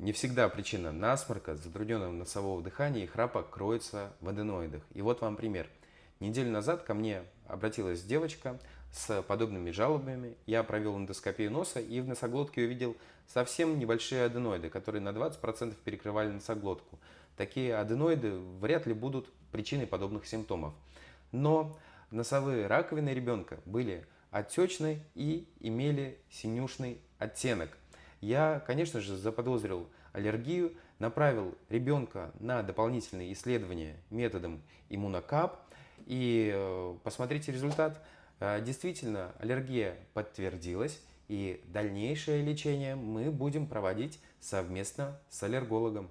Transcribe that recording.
Не всегда причина насморка, затрудненного носового дыхания и храпа кроется в аденоидах. И вот вам пример. Неделю назад ко мне обратилась девочка с подобными жалобами. Я провел эндоскопию носа и в носоглотке увидел совсем небольшие аденоиды, которые на 20% перекрывали носоглотку. Такие аденоиды вряд ли будут причиной подобных симптомов. Но носовые раковины ребенка были отечной и имели синюшный оттенок. Я, конечно же, заподозрил аллергию, направил ребенка на дополнительные исследования методом иммунокап. И посмотрите результат. Действительно, аллергия подтвердилась, и дальнейшее лечение мы будем проводить совместно с аллергологом.